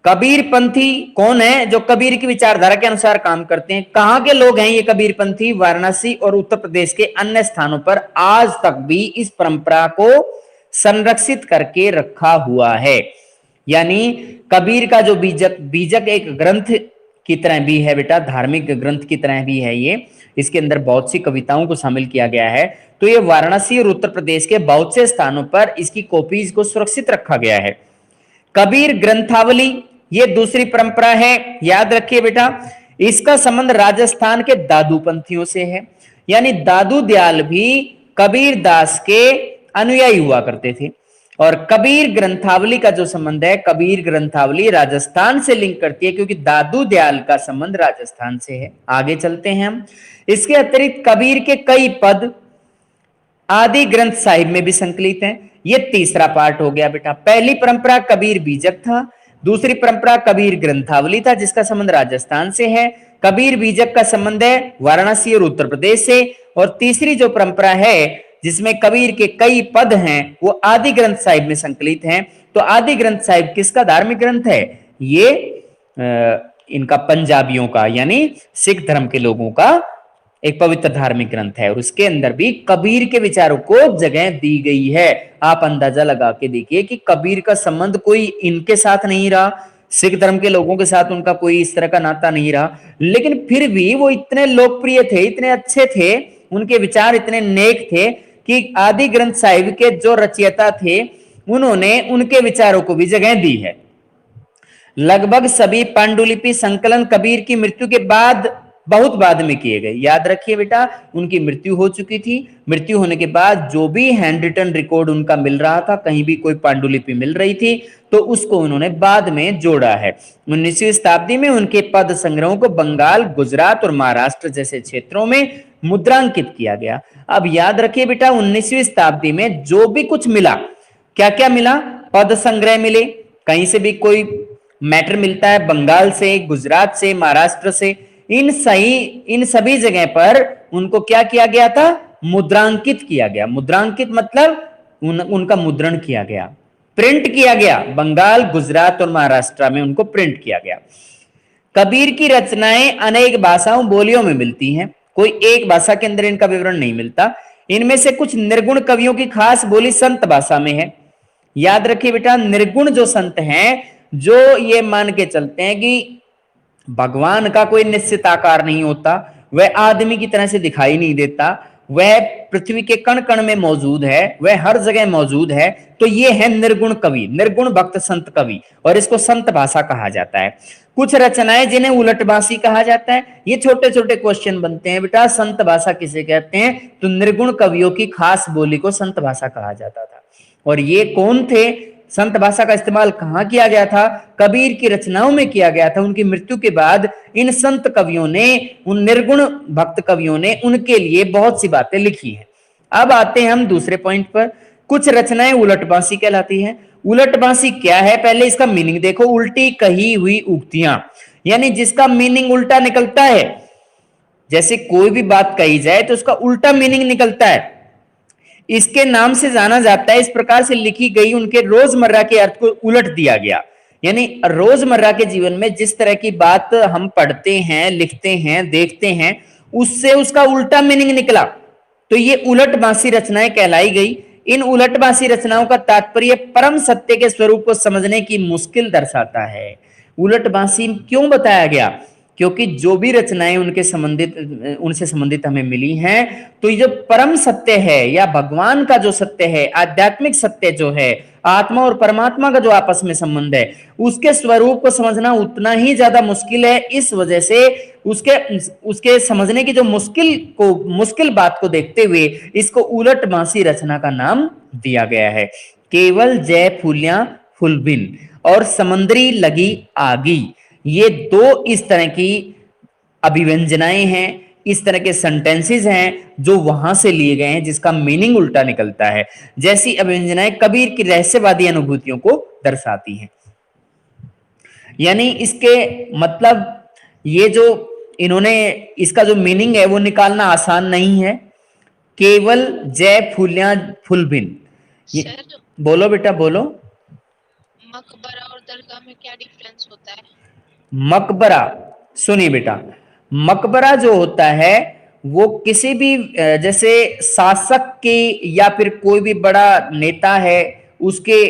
[SPEAKER 1] कबीर पंथी कौन है, जो कबीर की विचारधारा के अनुसार काम करते हैं। कहां के लोग हैं ये कबीर पंथी, वाराणसी और उत्तर प्रदेश के अन्य स्थानों पर आज तक भी इस परंपरा को संरक्षित करके रखा हुआ है। यानी कबीर का जो बीजक एक ग्रंथ की तरह भी है बेटा, धार्मिक ग्रंथ की तरह भी है ये। इसके अंदर बहुत सी कविताओं को शामिल किया गया है। तो ये वाराणसी और उत्तर प्रदेश के बहुत से स्थानों पर इसकी कॉपीज को सुरक्षित रखा गया है। कबीर ग्रंथावली ये दूसरी परंपरा है, याद रखिए बेटा। इसका संबंध राजस्थान के दादू पंथियों से है। यानी दादू दयाल भी कबीर दास के अनुयायी हुआ करते थे। और कबीर ग्रंथावली का जो संबंध है, कबीर ग्रंथावली राजस्थान से लिंक करती है क्योंकि दादू दयाल का संबंध राजस्थान से है। आगे चलते हैं हम। इसके अतिरिक्त कबीर के कई पद आदि ग्रंथ साहिब में भी संकलित हैं। ये तीसरा पार्ट हो गया बेटा। पहली परंपरा कबीर बीजक था, दूसरी परंपरा कबीर ग्रंथावली था जिसका संबंध राजस्थान से है। कबीर बीजक का संबंध है वाराणसी और उत्तर प्रदेश से। और तीसरी जो परंपरा है जिसमें कबीर के कई पद हैं वो आदि ग्रंथ साहिब में संकलित हैं। तो आदि ग्रंथ साहिब किसका धार्मिक ग्रंथ है? ये इनका पंजाबियों का यानी सिख धर्म के लोगों का एक पवित्र धार्मिक ग्रंथ है और उसके अंदर भी कबीर के विचारों को जगह दी गई है। आप अंदाजा लगा के देखिए कि कबीर का संबंध कोई इनके साथ नहीं रहा, सिख धर्म के लोगों के साथ उनका कोई इस तरह का नाता नहीं रहा, लेकिन फिर भी वो इतने लोकप्रिय थे, इतने अच्छे थे, उनके विचार इतने नेक थे कि आदि ग्रंथ साहिब के जो रचयिता थे उन्होंने उनके विचारों को भी जगह दी है। लगभग सभी पांडुलिपि संकलन कबीर की मृत्यु के बाद, बहुत बाद में किए गए। याद रखिए बेटा, उनकी मृत्यु हो चुकी थी, मृत्यु होने के बाद जो भी हैंड रिटन रिकॉर्ड उनका मिल रहा था, कहीं भी कोई पांडुलिपि मिल रही थी तो उसको उन्होंने बाद में जोड़ा है। 19वीं शताब्दी में उनके पद संग्रहों को बंगाल, गुजरात और महाराष्ट्र जैसे क्षेत्रों में मुद्रांकित किया गया। अब याद रखिए बेटा, 19वीं शताब्दी में जो भी कुछ मिला, क्या क्या मिला? पद संग्रह मिले, कहीं से भी कोई मैटर मिलता है, बंगाल से, गुजरात से, महाराष्ट्र से, इन सभी जगह पर उनको क्या किया गया था? मुद्रांकित किया गया। मुद्रांकित मतलब उनका मुद्रण किया गया, प्रिंट किया गया। बंगाल, गुजरात और महाराष्ट्र में उनको प्रिंट किया गया। कबीर की रचनाएं अनेक भाषाओं, बोलियों में मिलती हैं, कोई एक भाषा के अंदर इनका विवरण नहीं मिलता। इनमें से कुछ निर्गुण कवियों की खास बोली संत भाषा में है। याद रखिए बेटा, निर्गुण जो संत हैं, जो ये मान के चलते हैं कि भगवान का कोई निश्चित आकार नहीं होता, वह आदमी की तरह से दिखाई नहीं देता, वह पृथ्वी के कण कण में मौजूद है, वह हर जगह मौजूद है, तो ये है निर्गुण कवि, निर्गुण भक्त संत कवि, और इसको संत भाषा कहा जाता है। कुछ रचनाएं जिन्हें उलटभाषी कहा जाता है। ये छोटे छोटे क्वेश्चन बनते हैं बेटा, संत भाषा किसे कहते हैं? तो निर्गुण कवियों की खास बोली को संत भाषा कहा जाता था। और ये कौन थे? संत भाषा का इस्तेमाल कहां किया गया था? कबीर की रचनाओं में किया गया था। उनकी मृत्यु के बाद इन संत कवियों ने, उन निर्गुण भक्त कवियों ने उनके लिए बहुत सी बातें लिखी हैं। अब आते हैं हम दूसरे पॉइंट पर। कुछ रचनाएं उलटबांसी कहलाती हैं। उलटबांसी क्या है? पहले इसका मीनिंग देखो। उल्टी कही हुई उक्तियां, यानी जिसका मीनिंग उल्टा निकलता है। जैसे कोई भी बात कही जाए तो उसका उल्टा मीनिंग निकलता है, इसके नाम से जाना जाता है। इस प्रकार से लिखी गई उनके रोजमर्रा के अर्थ को उलट दिया गया। यानी रोजमर्रा के जीवन में जिस तरह की बात हम पढ़ते हैं, लिखते हैं, देखते हैं, उससे उसका उल्टा मीनिंग निकला, तो ये उलटबांसी रचनाएं कहलाई गई। इन उलटबांसी रचनाओं का तात्पर्य परम सत्य के स्वरूप को समझने की मुश्किल दर्शाता है। उलटबांसी क्यों बताया गया? क्योंकि जो भी रचनाएं उनसे संबंधित हमें मिली हैं, तो ये जो परम सत्य है या भगवान का जो सत्य है, आध्यात्मिक सत्य जो है, आत्मा और परमात्मा का जो आपस में संबंध है, उसके स्वरूप को समझना उतना ही ज्यादा मुश्किल है। इस वजह से उसके समझने की जो मुश्किल बात को देखते हुए इसको उलटबांसी रचना का नाम दिया गया है। केवल जय फूलियां फुलबिन और समंदरी लगी आगी, ये दो इस तरह की अभिव्यंजनाएं हैं, इस तरह के सेंटेंसेस हैं जो वहां से लिए गए हैं, जिसका मीनिंग उल्टा निकलता है। जैसी अभिव्यंजनाएं कबीर की रहस्यवादी अनुभूतियों को दर्शाती हैं। यानी इसके मतलब ये जो इन्होंने, इसका जो मीनिंग है वो निकालना आसान नहीं है। केवल जय फूलियां फुलबिन, बोलो बेटा बोलो।
[SPEAKER 2] मकबरा और दरगाह में क्या डिफरेंस होता है?
[SPEAKER 1] मकबरा, सुनिए बेटा, मकबरा जो होता है वो किसी भी जैसे शासक के या फिर कोई भी बड़ा नेता है, उसके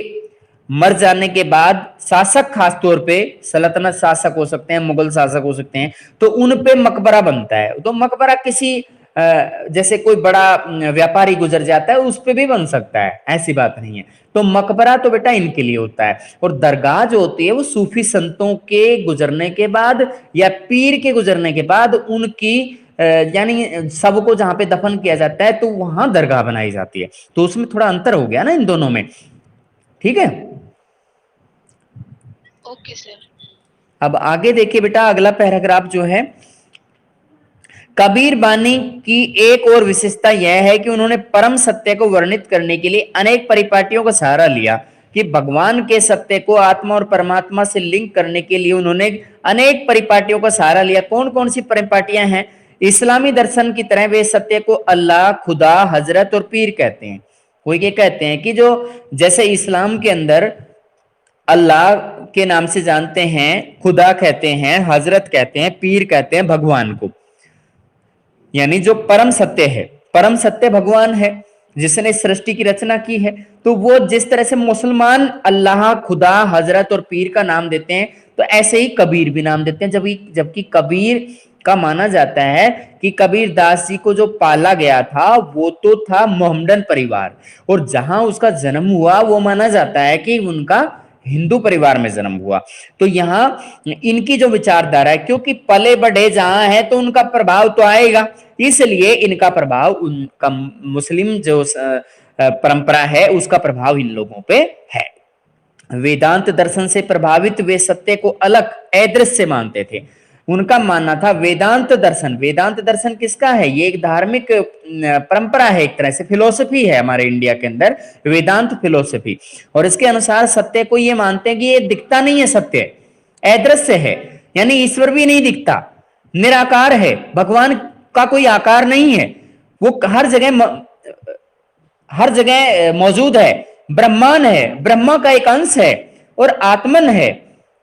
[SPEAKER 1] मर जाने के बाद शासक, खास तौर पे सल्तनत शासक हो सकते हैं, मुगल शासक हो सकते हैं, तो उन पे मकबरा बनता है। तो मकबरा किसी जैसे कोई बड़ा व्यापारी गुजर जाता है उस पे भी बन सकता है, ऐसी बात नहीं है। तो मकबरा तो बेटा इनके लिए होता है। और दरगाह जो होती है वो सूफी संतों के गुजरने के बाद या पीर के गुजरने के बाद उनकी यानी सबको जहां पे दफन किया जाता है तो वहां दरगाह बनाई जाती है। तो उसमें थोड़ा अंतर हो गया ना इन दोनों में, ठीक है?
[SPEAKER 2] Okay sir.
[SPEAKER 1] अब आगे देखिए बेटा, अगला पैराग्राफ जो है, कबीर बानी की एक और विशेषता यह है कि उन्होंने परम सत्य को वर्णित करने के लिए अनेक परिपाटियों का सहारा लिया। कि भगवान के सत्य को आत्मा और परमात्मा से लिंक करने के लिए उन्होंने अनेक परिपाटियों का सहारा लिया। कौन कौन सी परिपाटियां हैं? इस्लामी दर्शन की तरह वे सत्य को अल्लाह, खुदा, हजरत और पीर कहते हैं। वो ये कहते हैं कि जो जैसे इस्लाम के अंदर अल्लाह के नाम से जानते हैं, खुदा कहते हैं, हजरत कहते हैं, पीर कहते हैं भगवान को, यानी जो परम सत्य है, परम सत्य भगवान है जिसने सृष्टि की रचना की है। तो वो जिस तरह से मुसलमान अल्लाह, खुदा, हजरत और पीर का नाम देते हैं, तो ऐसे ही कबीर भी नाम देते हैं। जबकि कबीर का माना जाता है कि कबीर दास जी को जो पाला गया था वो तो था मोहम्मदन परिवार, और जहां उसका जन्म हुआ वो माना जाता है कि उनका हिंदू परिवार में जन्म हुआ। तो यहाँ इनकी जो विचारधारा है, क्योंकि पले बढ़े जहां है तो उनका प्रभाव तो आएगा, इसलिए इनका प्रभाव, उनका मुस्लिम जो परंपरा है उसका प्रभाव इन लोगों पे है। वेदांत दर्शन से प्रभावित वे सत्य को अलग, अदृश्य मानते थे। उनका मानना था वेदांत दर्शन, वेदांत दर्शन किसका है? ये एक धार्मिक परंपरा है, एक तरह से फिलोसफी है हमारे इंडिया के अंदर, वेदांत फिलोसफी। और इसके अनुसार सत्य को ये मानते हैं कि ये दिखता नहीं है, सत्य अदृश्य है, यानी ईश्वर भी नहीं दिखता, निराकार है, भगवान का कोई आकार नहीं है, वो हर जगह मौजूद है, ब्रह्मांड है, ब्रह्मा का एक अंश है, और आत्मन है,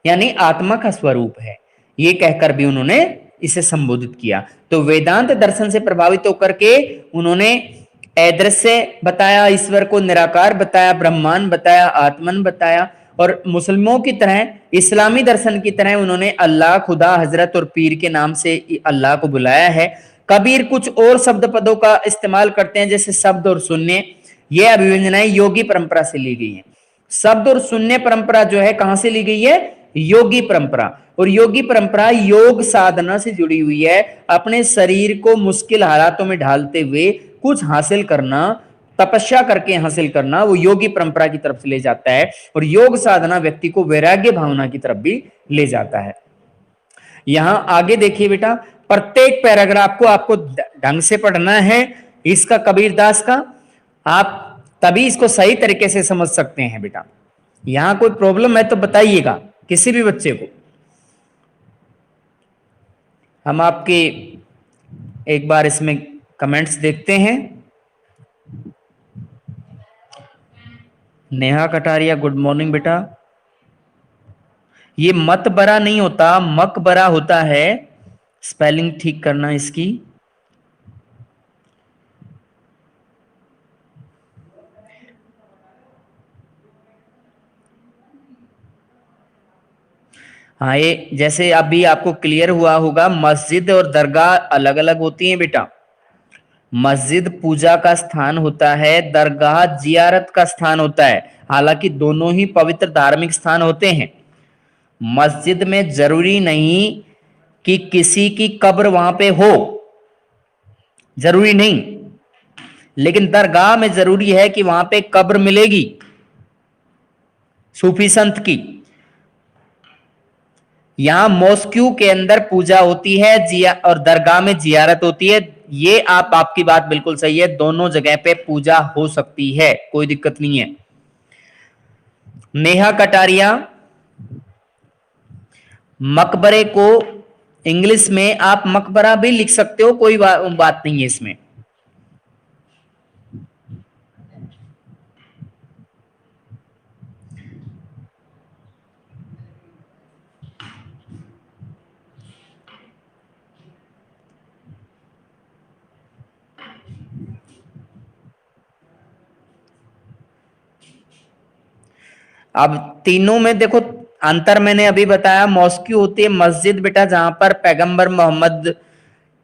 [SPEAKER 1] यानी आत्मा का स्वरूप है। ये कहकर भी उन्होंने इसे संबोधित किया। तो वेदांत दर्शन से प्रभावित होकर के उन्होंने अदृश्य बताया, ईश्वर को निराकार बताया, ब्रह्मांड बताया, आत्मन बताया, और मुस्लिमों की तरह, इस्लामी दर्शन की तरह उन्होंने अल्लाह, खुदा, हजरत और पीर के नाम से अल्लाह को बुलाया है। कबीर कुछ और शब्द पदों का इस्तेमाल करते हैं, जैसे शब्द और शून्य। ये अभिव्यंजनाएं योगी परंपरा से ली गई हैं। शब्द और शून्य परंपरा जो है कहां से ली गई है? योगी परंपरा। और योगी परंपरा योग साधना से जुड़ी हुई है। अपने शरीर को मुश्किल हालातों में ढालते हुए कुछ हासिल करना, तपस्या करके हासिल करना, वो योगी परंपरा की तरफ से ले जाता है। और योग साधना व्यक्ति को वैराग्य भावना की तरफ भी ले जाता है। यहां आगे देखिए बेटा, प्रत्येक पैराग्राफ को आपको ढंग से पढ़ना है, इसका कबीरदास का, आप तभी इसको सही तरीके से समझ सकते हैं बेटा। यहां कोई प्रॉब्लम है तो बताइएगा किसी भी बच्चे को। हम आपके एक बार इसमें कमेंट्स देखते हैं। नेहा कटारिया, गुड मॉर्निंग बेटा। ये मतबरा नहीं होता, मकबरा होता है, स्पेलिंग ठीक करना इसकी। हाँ, ये जैसे अभी आपको क्लियर हुआ होगा, मस्जिद और दरगाह अलग अलग होती हैं बेटा। मस्जिद पूजा का स्थान होता है, दरगाह जियारत का स्थान होता है। हालांकि दोनों ही पवित्र धार्मिक स्थान होते हैं। मस्जिद में जरूरी नहीं कि किसी की कब्र वहां पे हो, जरूरी नहीं, लेकिन दरगाह में जरूरी है कि वहां पे कब्र मिलेगी सूफी संत की। यहां मॉस्क्यू के अंदर पूजा होती है और दरगाह में जियारत होती है। ये आपकी बात बिल्कुल सही है, दोनों जगह पे पूजा हो सकती है, कोई दिक्कत नहीं है। नेहा कटारिया, मकबरे को इंग्लिश में आप मकबरा भी लिख सकते हो, कोई बात नहीं है इसमें। अब तीनों में देखो अंतर मैंने अभी बताया। मॉस्क्यू होती है मस्जिद बेटा, जहां पर पैगंबर मोहम्मद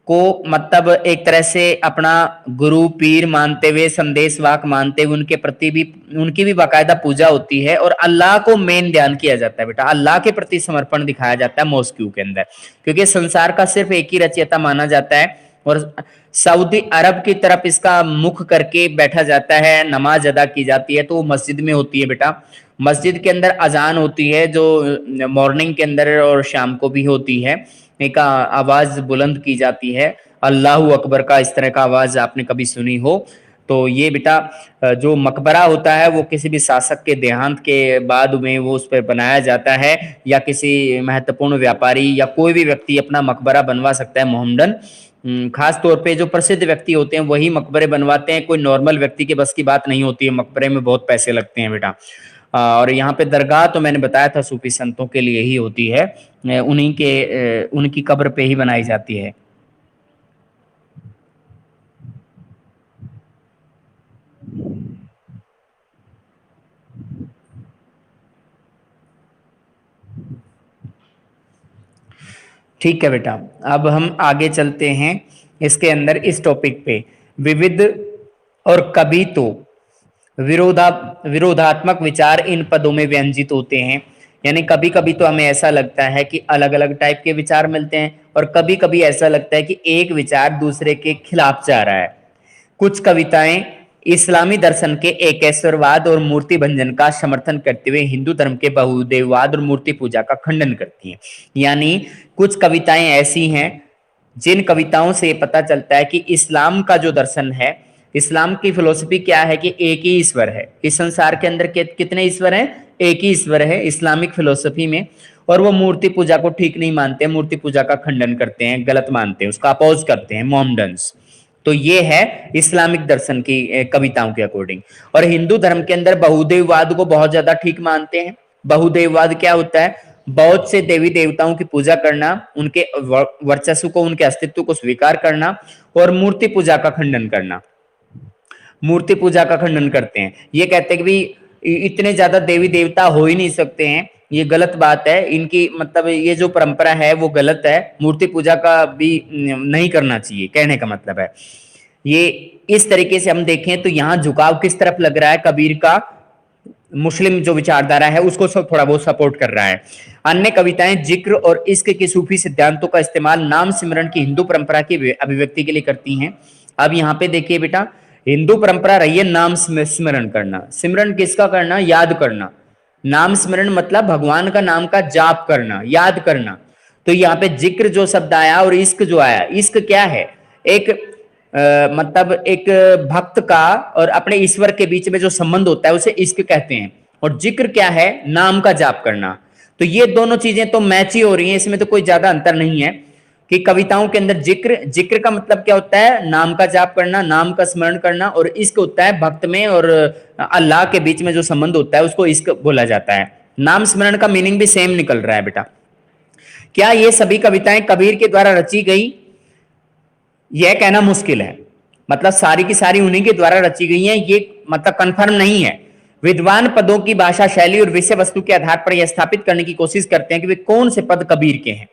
[SPEAKER 1] को मतलब एक तरह से अपना गुरु पीर मानते हुए, संदेश वाक मानते हुए उनके प्रति भी, उनकी भी बाकायदा पूजा होती है, और अल्लाह को मेन ध्यान किया जाता है बेटा, अल्लाह के प्रति समर्पण दिखाया जाता है मॉस्क्यू के अंदर, क्योंकि संसार का सिर्फ एक ही रचयिता माना जाता है। और सऊदी अरब की तरफ इसका मुख करके बैठा जाता है, नमाज अदा की जाती है, तो वो मस्जिद में होती है बेटा। मस्जिद के अंदर अजान होती है जो मॉर्निंग के अंदर और शाम को भी होती है। एक आवाज बुलंद की जाती है, अल्लाहू अकबर का, इस तरह का आवाज आपने कभी सुनी हो तो ये बेटा जो मकबरा होता है वो किसी भी शासक के देहांत के बाद में वो उस पर बनाया जाता है, या किसी महत्वपूर्ण व्यापारी या कोई भी व्यक्ति अपना मकबरा बनवा सकता है मोहम्मदन खास तौर पे जो प्रसिद्ध व्यक्ति होते हैं वही मकबरे बनवाते हैं, कोई नॉर्मल व्यक्ति के बस की बात नहीं होती है, मकबरे में बहुत पैसे लगते हैं बेटा। और यहाँ पे दरगाह तो मैंने बताया था सूफी संतों के लिए ही होती है, उनकी कब्र पे ही बनाई जाती है। ठीक है बेटा, अब हम आगे चलते हैं इसके अंदर इस टॉपिक पे। विविध और कभी तो विरोधात्मक विचार इन पदों में व्यंजित होते हैं। यानी कभी कभी तो हमें ऐसा लगता है कि अलग अलग टाइप के विचार मिलते हैं, और कभी कभी ऐसा लगता है कि एक विचार दूसरे के खिलाफ जा रहा है। कुछ कविताएं इस्लामी दर्शन के एकेश्वरवाद और मूर्ति भंजन का समर्थन करते हुए हिंदू धर्म के बहुदेववाद और मूर्ति पूजा का खंडन करती हैं। यानी कुछ कविताएं ऐसी हैं जिन कविताओं से पता चलता है कि इस्लाम का जो दर्शन है, इस्लाम की फिलोसफी क्या है कि एक ही ईश्वर है। इस संसार के अंदर कितने ईश्वर हैं? एक ही ईश्वर है इस्लामिक फिलोसफी में। और वो मूर्ति पूजा को ठीक नहीं मानते, मूर्ति पूजा का खंडन करते हैं, गलत मानते हैं, उसका अपोज करते हैं, मोहम्मडन्स। तो ये है इस्लामिक दर्शन की कविताओं के अकॉर्डिंग। और हिंदू धर्म के अंदर बहुदेववाद को बहुत ज्यादा ठीक मानते हैं। बहुदेववाद क्या होता है? बहुत से देवी देवताओं की पूजा करना, उनके वर्चस्व को, उनके अस्तित्व को स्वीकार करना, और मूर्ति पूजा का खंडन करना। मूर्ति पूजा का खंडन करते हैं, ये कहते हैं कि भी इतने ज्यादा देवी देवता हो ही नहीं सकते हैं, ये गलत बात है इनकी, मतलब ये जो परंपरा है वो गलत है, मूर्ति पूजा का भी नहीं करना चाहिए, कहने का मतलब है ये। इस तरीके से हम देखें तो यहाँ झुकाव किस तरफ लग रहा है? कबीर का मुस्लिम जो विचारधारा है उसको सब थोड़ा बहुत सपोर्ट कर रहा है। अन्य कविताएं जिक्र और इश्क के सूफी सिद्धांतों का इस्तेमाल नाम सिमरन की हिंदू परंपरा की अभिव्यक्ति के लिए करती हैं। अब यहाँ पे देखिए बेटा, हिंदू परंपरा रही है नाम स्मरण करना। सिमरन किसका करना? याद करना। नाम स्मरण मतलब भगवान का नाम का जाप करना, याद करना। तो यहाँ पे जिक्र जो शब्द आया और इश्क जो आया, इश्क क्या है? एक मतलब एक भक्त का और अपने ईश्वर के बीच में जो संबंध होता है उसे इश्क कहते हैं। और जिक्र क्या है? नाम का जाप करना। तो ये दोनों चीजें तो मैच ही हो रही हैं, इसमें तो कोई ज्यादा अंतर नहीं है कि कविताओं के अंदर जिक्र का मतलब क्या होता है? नाम का जाप करना, नाम का स्मरण करना। और इश्क होता है भक्त में और अल्लाह के बीच में जो संबंध होता है उसको इश्क बोला जाता है। नाम स्मरण का मीनिंग भी सेम निकल रहा है बेटा। क्या ये सभी कविताएं कबीर के द्वारा रची गई? यह कहना मुश्किल है, मतलब सारी की सारी उन्हीं के द्वारा रची गई हैं, ये मतलब कंफर्म नहीं है। विद्वान पदों की भाषा शैली और विषय वस्तु के आधार पर यह स्थापित करने की कोशिश करते हैं कि वे कौन से पद कबीर के हैं।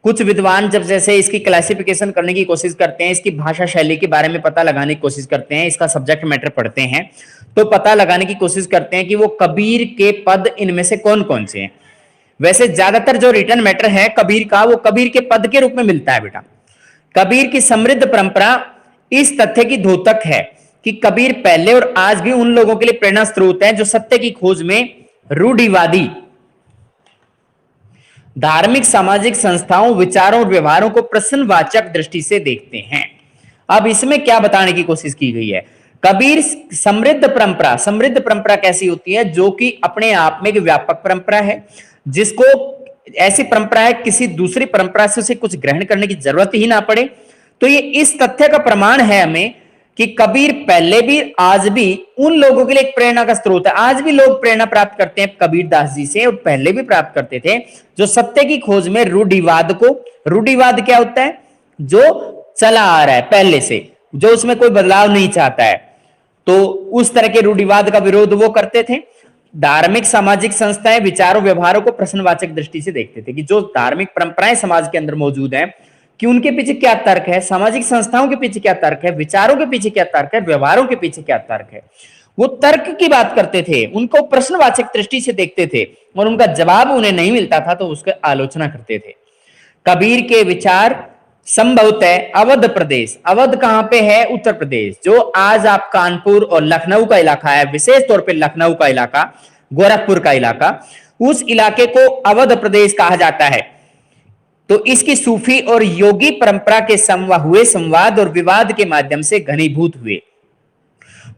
[SPEAKER 1] कुछ विद्वान जब जैसे इसकी क्लासिफिकेशन करने की कोशिश करते हैं, इसकी भाषा शैली के बारे में पता लगाने की कोशिश करते हैं, इसका सब्जेक्ट मैटर पढ़ते हैं, तो पता लगाने की कोशिश करते हैं कि वो कबीर के पद इनमें से कौन कौन से हैं। वैसे ज्यादातर जो रिटर्न मैटर है कबीर का, वो कबीर के पद के रूप में मिलता है बेटा। कबीर की समृद्ध परंपरा इस तथ्य की द्योतक है कि कबीर पहले और आज भी उन लोगों के लिए प्रेरणा स्रोत हैं जो सत्य की खोज में रूढ़िवादी धार्मिक सामाजिक संस्थाओं, विचारों और व्यवहारों को प्रश्नवाचक दृष्टि से देखते हैं। अब इसमें क्या बताने की कोशिश की गई है? कबीर समृद्ध परंपरा कैसी होती है? जो कि अपने आप में एक व्यापक परंपरा है, जिसको ऐसी परंपरा है किसी दूसरी परंपरा से उसे कुछ ग्रहण करने की जरूरत ही ना पड़े। तो ये इस तथ्य का प्रमाण है हमें कि कबीर पहले भी आज भी उन लोगों के लिए एक प्रेरणा का स्रोत है। आज भी लोग प्रेरणा प्राप्त करते हैं कबीर दास जी से, और पहले भी प्राप्त करते थे, जो सत्य की खोज में रूढ़िवाद को, रूढ़िवाद क्या होता है? जो चला आ रहा है पहले से, जो उसमें कोई बदलाव नहीं चाहता है, तो उस तरह के रूढ़िवाद का विरोध वो करते थे। धार्मिक सामाजिक संस्थाएं विचारों व्यवहारों को प्रश्नवाचक दृष्टि से देखते थे कि जो धार्मिक परंपराएं समाज के अंदर मौजूद हैं कि उनके पीछे क्या तर्क है, सामाजिक संस्थाओं के पीछे क्या तर्क है, विचारों के पीछे क्या तर्क है, व्यवहारों के पीछे क्या तर्क है। वो तर्क की बात करते थे, उनको प्रश्नवाचक दृष्टि से देखते थे, और उनका जवाब उन्हें नहीं मिलता था तो उसकी आलोचना करते थे। कबीर के विचार संभवतः अवध प्रदेश, अवध कहां पे है? उत्तर प्रदेश, जो आज आप कानपुर और लखनऊ का इलाका है, विशेष तौर पे लखनऊ का इलाका, गोरखपुर का इलाका, उस इलाके को अवध प्रदेश कहा जाता है। तो इसकी सूफी और योगी परंपरा के हुए संवाद और विवाद के माध्यम से घनीभूत हुए।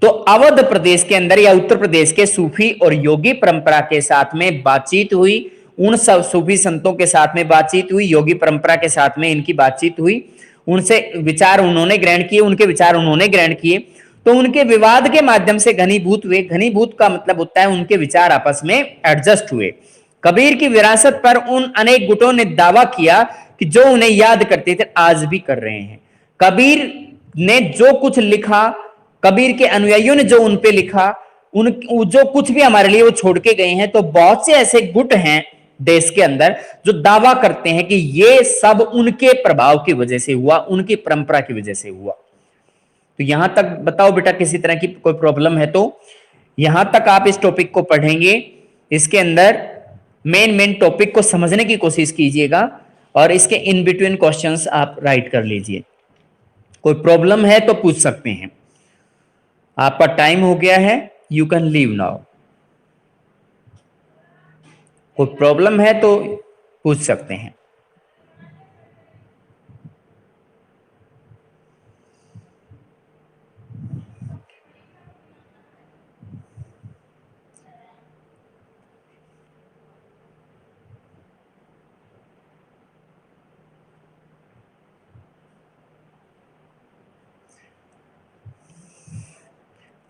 [SPEAKER 1] तो अवध प्रदेश के अंदर या उत्तर प्रदेश के सूफी और योगी परंपरा के साथ में बातचीत हुई, उन सब सूफी संतों के साथ में बातचीत हुई, योगी परंपरा के साथ में इनकी बातचीत हुई, उनसे विचार उन्होंने ग्रहण किए, उनके विचार उन्होंने ग्रहण किए, तो उनके विवाद के माध्यम से घनीभूत हुए। घनीभूत का मतलब होता है उनके विचार आपस में एडजस्ट हुए। कबीर की विरासत पर उन अनेक गुटों ने दावा किया कि जो उन्हें याद करते थे आज भी कर रहे हैं। कबीर ने जो कुछ लिखा, कबीर के अनुयायियों ने जो उन पे लिखा, उन जो कुछ भी हमारे लिए वो छोड़ के गए हैं, तो बहुत से ऐसे गुट हैं देश के अंदर जो दावा करते हैं कि ये सब उनके प्रभाव की वजह से हुआ, उनकी परंपरा की वजह से हुआ। तो यहां तक बताओ बेटा, किसी तरह की कोई प्रॉब्लम है तो यहां तक आप इस टॉपिक को पढ़ेंगे, इसके अंदर मेन टॉपिक को समझने की कोशिश कीजिएगा और इसके इन बिटवीन क्वेश्चंस आप राइट कर लीजिए। कोई प्रॉब्लम है तो पूछ सकते हैं। आपका टाइम हो गया है, यू कैन लीव नाउ। कोई प्रॉब्लम है तो पूछ सकते हैं।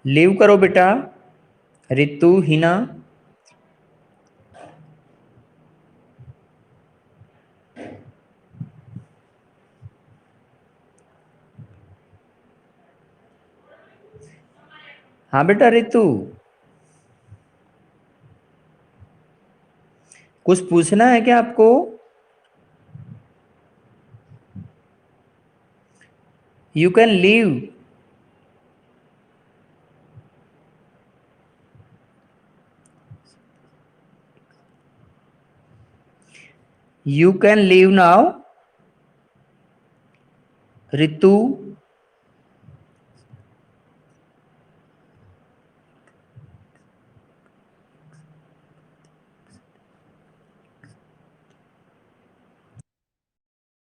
[SPEAKER 1] लीव करो बेटा, रितु, हिना। हाँ बेटा रितु, कुछ पूछना है क्या आपको? You can leave. You can leave now, Ritu.